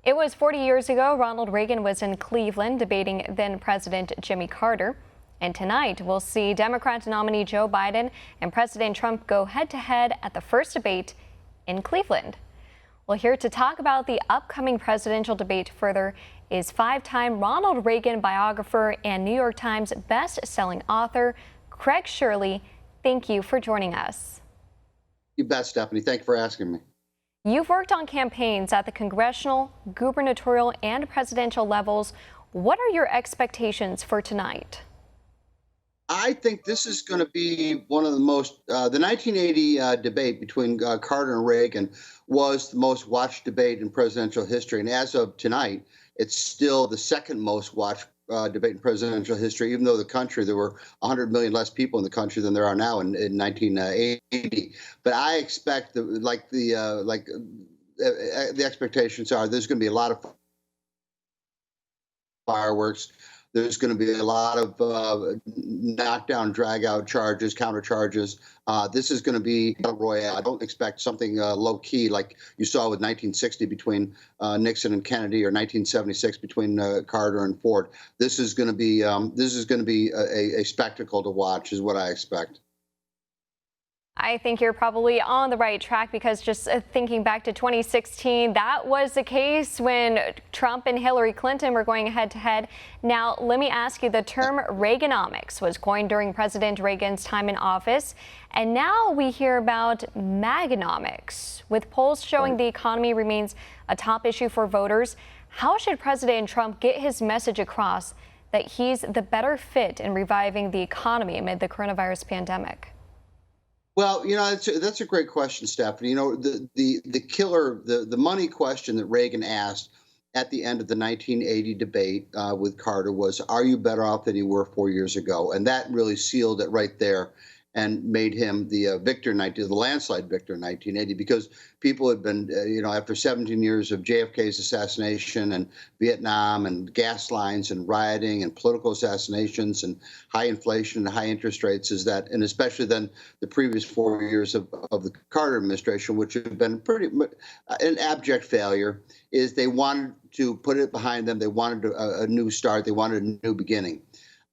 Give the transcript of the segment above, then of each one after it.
It was 40 years ago Ronald Reagan was in Cleveland debating then President Jimmy Carter. And tonight we'll see Democrat nominee Joe Biden and President Trump go head-to-head at the first debate in Cleveland. Well, here to talk about the upcoming presidential debate further is five-time Ronald Reagan biographer and New York Times best-selling author Craig Shirley. Thank you for joining us. You bet, Stephanie. Thank you for asking me. You've worked on campaigns at the congressional, gubernatorial, and presidential levels. What are your expectations for tonight? I think this is going to be one of the most, the 1980 debate between Carter and Reagan was the most watched debate in presidential history. And as of tonight, it's still the second most watched debate in presidential history, even though there were 100 million less people in the country than there are now in 1980. But I expect the expectations are there's going to be a lot of fireworks. There's going to be a lot of knockdown, drag-out charges, counter charges. This is going to be a royale. I don't expect something low-key like you saw with 1960 between Nixon and Kennedy, or 1976 between Carter and Ford. This is going to be a spectacle to watch, is what I expect. I think you're probably on the right track, because just thinking back to 2016, that was the case when Trump and Hillary Clinton were going head to head. Now, let me ask you, the term Reaganomics was coined during President Reagan's time in office, and now we hear about Maganomics, with polls showing the economy remains a top issue for voters. How should President Trump get his message across that he's the better fit in reviving the economy amid the coronavirus pandemic? Well, that's a great question, Stephanie. The money question that Reagan asked at the end of the 1980 debate with Carter was, are you better off than you were 4 years ago? And that really sealed it right there and made him the the landslide victor in 1980, because people had been, after 17 years of JFK's assassination and Vietnam and gas lines and rioting and political assassinations and high inflation and high interest rates, and especially then the previous 4 years of the Carter administration, which have been an abject failure, is they wanted to put it behind them. They wanted a new start. They wanted a new beginning.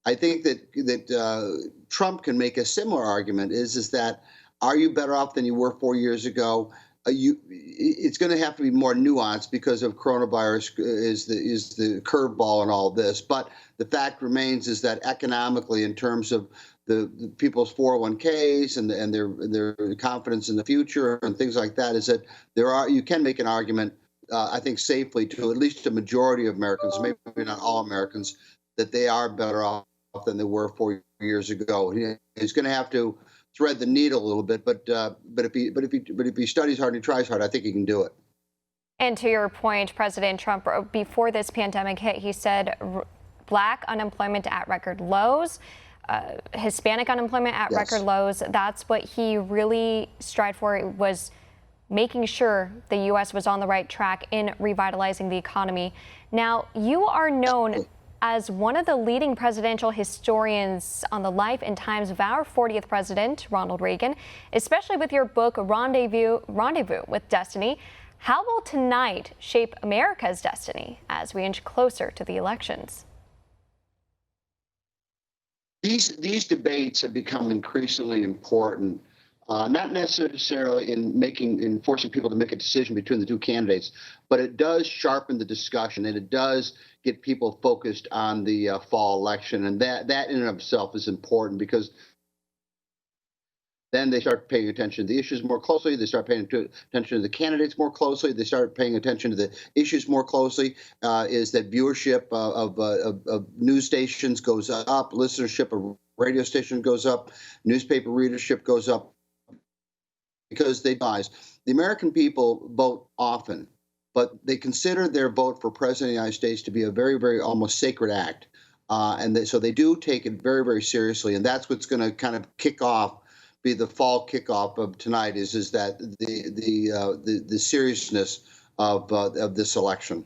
I think that Trump can make a similar argument. Is that, are you better off than you were 4 years ago? It's going to have to be more nuanced because of coronavirus is the curveball in all this. But the fact remains is that economically, in terms of the people's 401ks and their confidence in the future and things like that, is that you can make an argument, I think, safely to at least a majority of Americans, maybe not all Americans, that they are better off than they were 4 years ago. He's going to have to thread the needle a little bit, but if he studies hard and he tries hard, I think he can do it. And to your point, President Trump, before this pandemic hit, he said Black unemployment at record lows, Hispanic unemployment at record lows. That's what he really strived for, was making sure the U.S. was on the right track in revitalizing the economy. Now, you are known as one of the leading presidential historians on the life and times of our 40th president, Ronald Reagan, especially with your book, Rendezvous with Destiny. How will tonight shape America's destiny as we inch closer to the elections? These debates have become increasingly important, not necessarily in forcing people to make a decision between the two candidates, but it does sharpen the discussion, and it does get people focused on the fall election. And that in and of itself is important, because then they start paying attention to the issues more closely. They start paying attention to the candidates more closely. They start paying attention to the issues more closely. Is that viewership of news stations goes up, listenership of radio stations goes up, newspaper readership goes up, because they realize the American people vote often, but they consider their vote for president of the United States to be a very, very almost sacred act. So they do take it very, very seriously. And that's what's going to kind of be the fall kickoff of tonight, is that the seriousness of this election.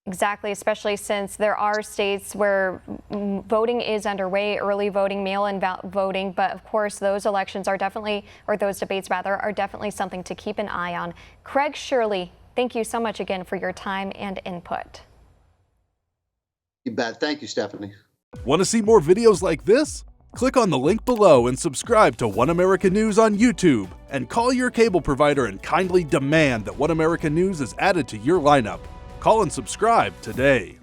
Exactly, especially since there are states where voting is underway, early voting, mail-in voting. But of course, those elections are definitely, or those debates rather, are definitely something to keep an eye on. Craig Shirley, Thank you so much again for your time and input. You bet. Thank you, Stephanie. Want to see more videos like this? Click on the link below and subscribe to One America News on YouTube, and call your cable provider and kindly demand that One America News is added to your lineup. Call and subscribe today.